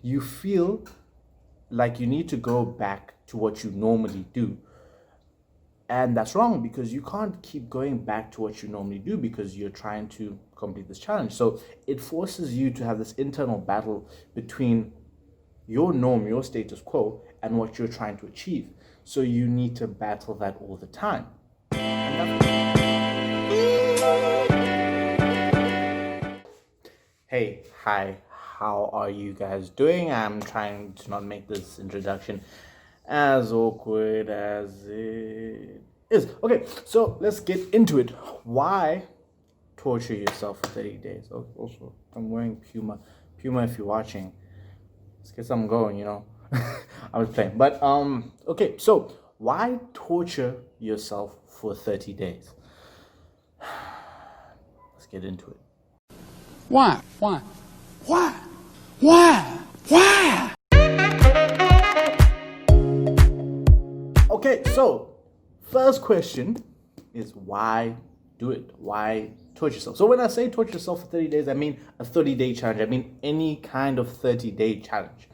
you feel like you need to go back to what you normally do. And that's wrong, because you can't keep going back to what you normally do because you're trying to complete this challenge. So it forces you to have this internal battle between your norm, your status quo, and what you're trying to achieve. So you need to battle that all the time. Hey, hi, how are you guys doing? I'm trying to not make this introduction as awkward as it is. Okay, so let's get into it. Why torture yourself for 30 days? Also, I'm wearing Puma. Puma, if you're watching, let's get something going, I was playing. But, okay, so why torture yourself for 30 days? Let's get into it. Why? Okay, so first question is why do it? Why torture yourself? So when I say torture yourself for 30 days, I mean a 30-day challenge. I mean any kind of 30-day challenge.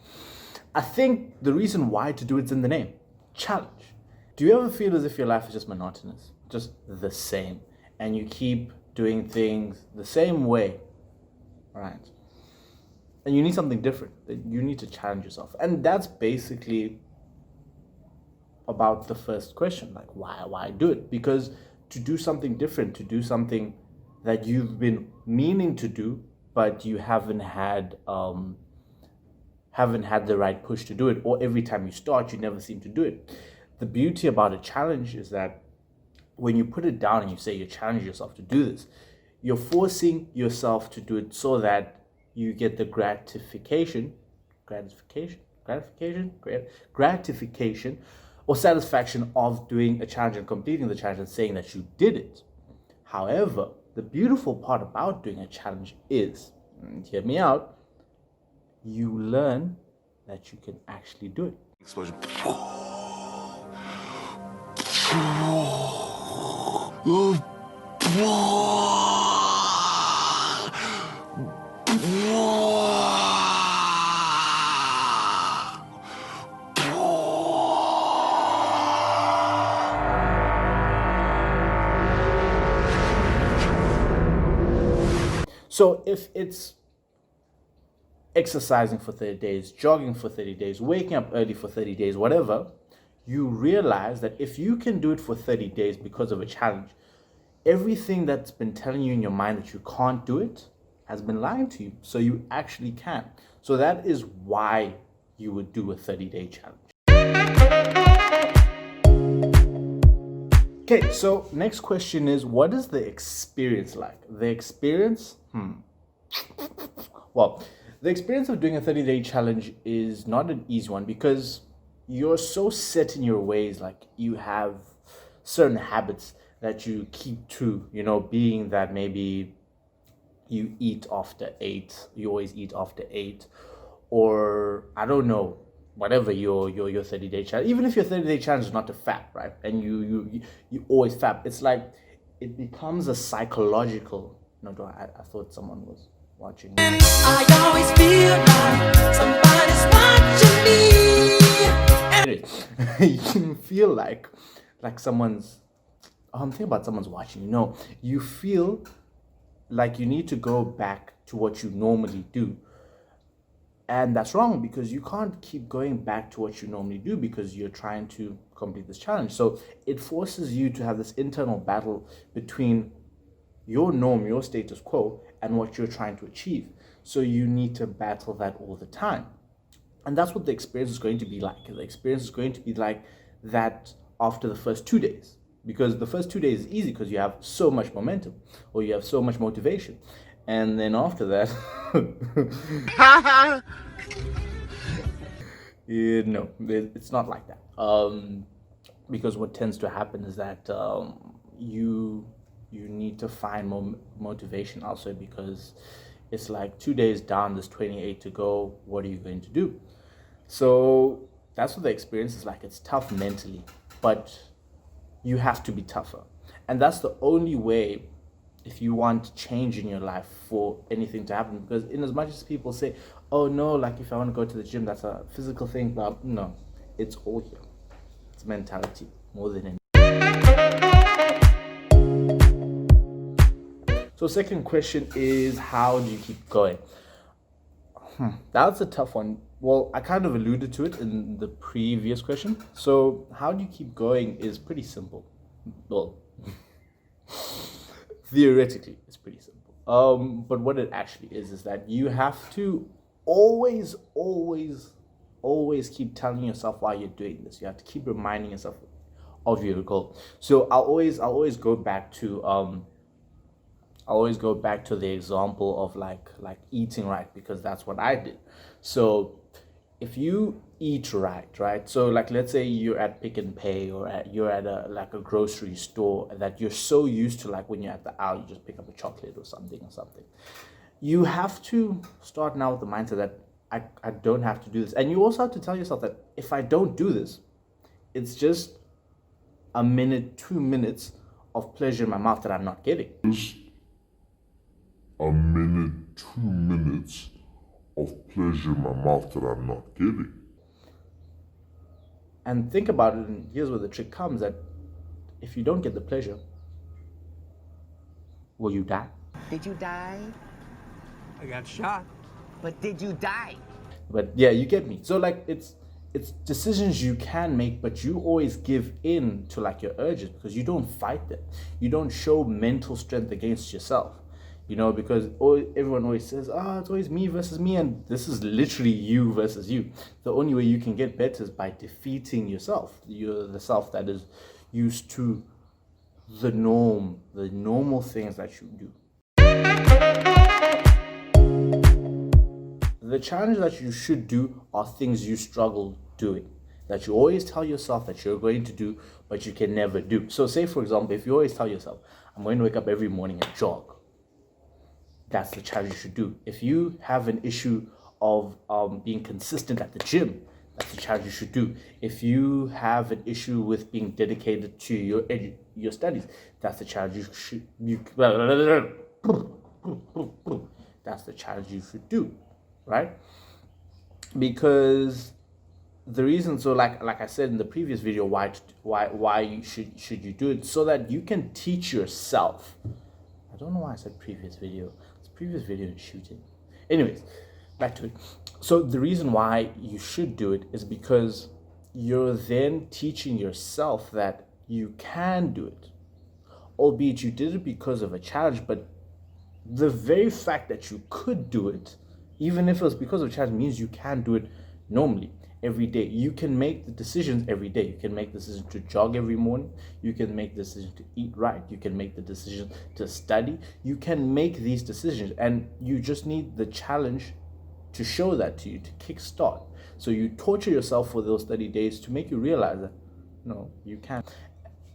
I think the reason why to do it's in the name. Challenge. Do you ever feel as if your life is just monotonous? Just the same. And you keep doing things the same way, right? And you need something different. You need to challenge yourself. And that's basically about the first question, like why do it? Because to do something different, to do something that you've been meaning to do, but you haven't had the right push to do it, or every time you start, you never seem to do it. The beauty about a challenge is that when you put it down and you say you challenge yourself to do this, you're forcing yourself to do it so that you get the gratification or satisfaction of doing a challenge and completing the challenge and saying that you did it. However, the beautiful part about doing a challenge is, and hear me out, you learn that you can actually do it. Explosion. So if it's exercising for 30 days, jogging for 30 days, waking up early for 30 days, whatever, you realize that if you can do it for 30 days because of a challenge, everything that's been telling you in your mind that you can't do it has been lying to you. So you actually can. So that is why you would do a 30-day challenge. Okay, so next question is, what is the experience like? The experience? Well, the experience of doing a 30-day challenge is not an easy one because you're so set in your ways. Like, you have certain habits that you keep to, being that maybe you eat after 8, you always eat after 8, or I don't know, whatever your 30-day challenge. Even if your 30-day challenge is not to fap, right? And you always fap. It's like it becomes a psychological. No, I thought someone was watching. I always feel like somebody's watching me. You can feel like someone's. I'm thinking about someone's watching. You feel like you need to go back to what you normally do. And that's wrong, because you can't keep going back to what you normally do because you're trying to complete this challenge. So it forces you to have this internal battle between your norm, your status quo, and what you're trying to achieve. So you need to battle that all the time. And that's what the experience is going to be like. The experience is going to be like that after the first 2 days. Because the first 2 days is easy because you have so much momentum, or you have so much motivation. And then after that, no, it's not like that. Because what tends to happen is that you need to find more motivation also, because it's like 2 days down, there's 28 to go. What are you going to do? So that's what the experience is like. It's tough mentally, but you have to be tougher. And that's the only way if you want change in your life for anything to happen. Because in as much as people say, oh no, like if I want to go to the gym, that's a physical thing, but no, it's all here. It's mentality more than anything. So second question is, how do you keep going? That's a tough one. Well, I kind of alluded to it in the previous question. So how do you keep going is pretty simple. Well, theoretically, it's pretty simple. But what it actually is that you have to always keep telling yourself why you're doing this. You have to keep reminding yourself of your goal. So I'll always go back to the example of like eating right, because that's what I did. So if you eat right, so like let's say you're at Pick and Pay, or you're at a grocery store that you're so used to, like when you're at the aisle, you just pick up a chocolate or something. You have to start now with the mindset that I don't have to do this. And you also have to tell yourself that if I don't do this, it's just a minute, 2 minutes of pleasure in my mouth that I'm not getting. A minute, 2 minutes of pleasure in my mouth that I'm not getting. And think about it, and here's where the trick comes, that if you don't get the pleasure, will you die? Did you die? I got shot. But did you die? But yeah, you get me. So like it's decisions you can make, but you always give in to like your urges, because you don't fight them. You don't show mental strength against yourself. Because everyone always says, it's always me versus me, and this is literally you versus you. The only way you can get better is by defeating yourself. You're the self that is used to the normal things that you do. The challenge that you should do are things you struggle doing, that you always tell yourself that you're going to do, but you can never do. So say, for example, if you always tell yourself, I'm going to wake up every morning and jog, that's the challenge you should do. If you have an issue of being consistent at the gym, that's the challenge you should do. If you have an issue with being dedicated to your studies, that's the challenge that's the challenge you should do, right? Because the reason, so like I said in the previous video, why you should you do it, so that you can teach yourself. I don't know why I said previous video. It's previous video in shooting. Anyways, back to it. So the reason why you should do it is because you're then teaching yourself that you can do it. Albeit you did it because of a challenge, but the very fact that you could do it, even if it was because of a challenge, means you can do it normally. Every day. You can make the decisions every day. You can make the decision to jog every morning. You can make the decision to eat right. You can make the decision to study. You can make these decisions, and you just need the challenge to show that to you, to kickstart. So you torture yourself for those 30 days to make you realize that, no, you can.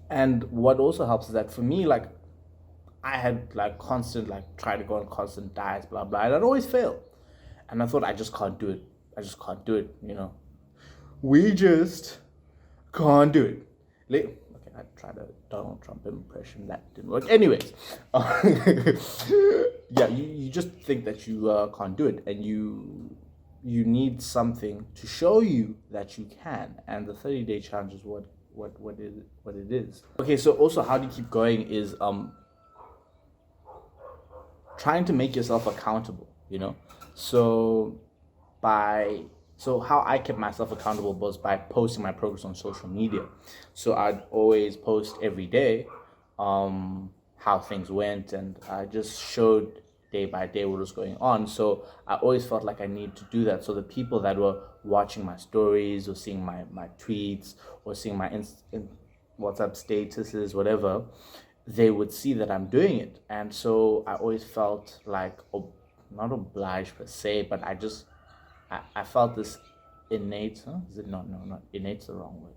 And what also helps is that for me, like, I had try to go on constant diets, blah, blah, and I'd always fail. And I thought, I just can't do it. We just can't do it. Okay, I tried a Donald Trump impression, that didn't work. Anyways, yeah, you just think that you can't do it, and you need something to show you that you can. And the 30-day challenge is what it is. Okay, so also how do you keep going is trying to make yourself accountable. So how I kept myself accountable was by posting my progress on social media. So I'd always post every day how things went, and I just showed day by day what was going on. So I always felt like I needed to do that. So the people that were watching my stories or seeing my tweets or seeing my WhatsApp statuses, whatever, they would see that I'm doing it. And so I always felt like, not obliged per se, but I felt this innate, is it not innate's the wrong word.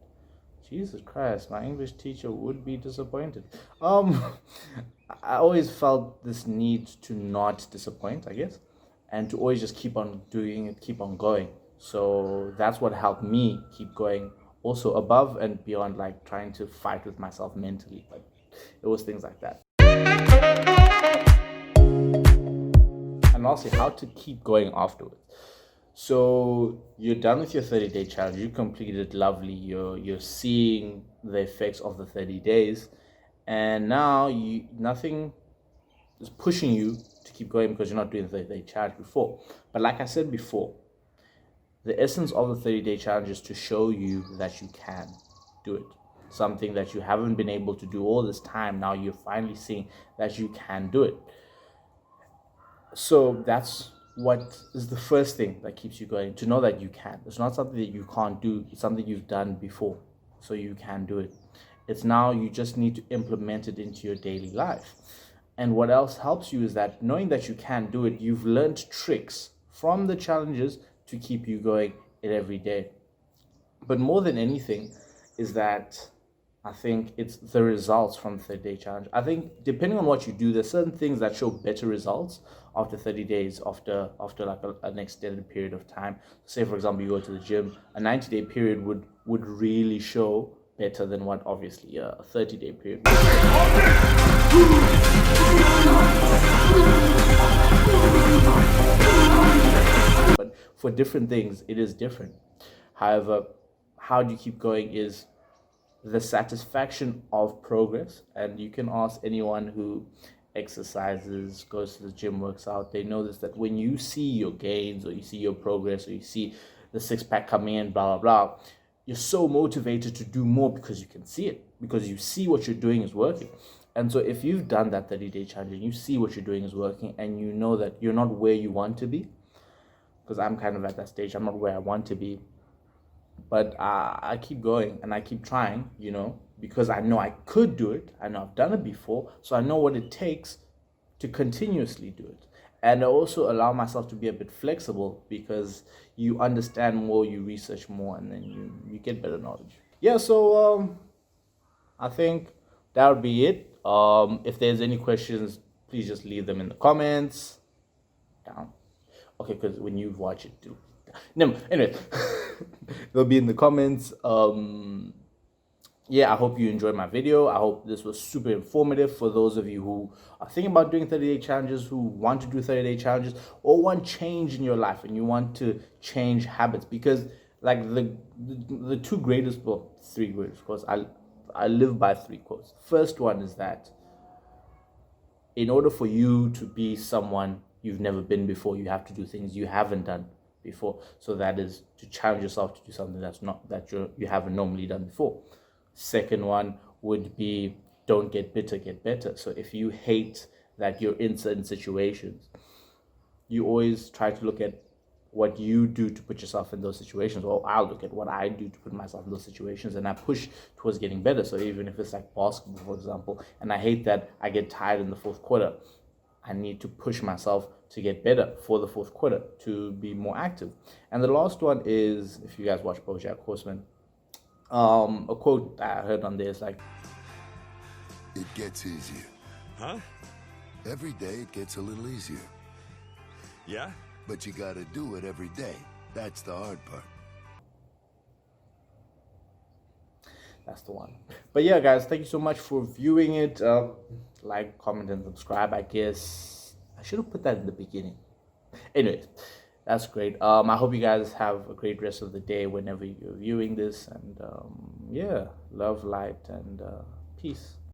Jesus Christ, my English teacher would be disappointed. I always felt this need to not disappoint, I guess, and to always just keep on doing it, keep on going. So that's what helped me keep going, also above and beyond like trying to fight with myself mentally, but it was things like that. And lastly, how to keep going afterwards. So you're done with your 30-day challenge. You completed lovely. You're seeing the effects of the 30 days, and now nothing is pushing you to keep going because you're not doing the 30-day challenge before. But like I said before, the essence of the 30-day challenge is to show you that you can do it. Something that you haven't been able to do all this time. Now you're finally seeing that you can do it. So that's what is the first thing that keeps you going, to know that you can. It's not something that you can't do. It's something you've done before, so you can do it. It's now you just need to implement it into your daily life. And what else helps you is that knowing that you can do it, you've learned tricks from the challenges to keep you going it every day. But more than anything is that I think it's the results from the 30-day challenge. I think depending on what you do, there's certain things that show better results after 30 days, after like an extended period of time. Say, for example, you go to the gym, a 90-day period would really show better than what obviously a 30-day period would. But for different things, it is different. However, how do you keep going is the satisfaction of progress. And you can ask anyone who exercises, goes to the gym, works out, they know this, that when you see your gains or you see your progress or you see the six-pack coming in, blah, blah, blah, you're so motivated to do more because you can see it, because you see what you're doing is working. And so if you've done that 30-day challenge and you see what you're doing is working and you know that you're not where you want to be, because I'm kind of at that stage, I'm not where I want to be, but I keep going and I keep trying, because I know I could do it. I know I've done it before, so I know what it takes to continuously do it. And I also allow myself to be a bit flexible because you understand more, you research more, and then you get better knowledge. Yeah, so I think that would be it. If there's any questions, please just leave them in the comments. Down. Okay, because when you watch it, do. No, anyway, they'll be in the comments. Yeah, I hope you enjoyed my video. I hope this was super informative for those of you who are thinking about doing 30-day challenges, who want to do 30-day challenges, or want change in your life and you want to change habits. Because like the two greatest, well, three greatest quotes, I live by three quotes. First one is that in order for you to be someone you've never been before, you have to do things you haven't done before. So that is to challenge yourself to do something that you haven't normally done before. Second one would be, don't get bitter, get better. So if you hate that you're in certain situations, you always try to look at what you do to put yourself in those situations. Or I'll look at what I do to put myself in those situations, and I push towards getting better. So even if it's like basketball, for example, and I hate that I get tired in the fourth quarter, I need to push myself to get better for the fourth quarter, to be more active. And the last one is, if you guys watch BoJack Horseman, a quote that I heard on there is like, it gets easier. Huh? Every day it gets a little easier. Yeah? But you gotta do it every day. That's the hard part. that's the one. But yeah, guys, thank you so much for viewing it. Like, comment, and subscribe. I guess I should have put that in the beginning. Anyways, that's great. I hope you guys have a great rest of the day whenever you're viewing this. And yeah, love, light, and peace.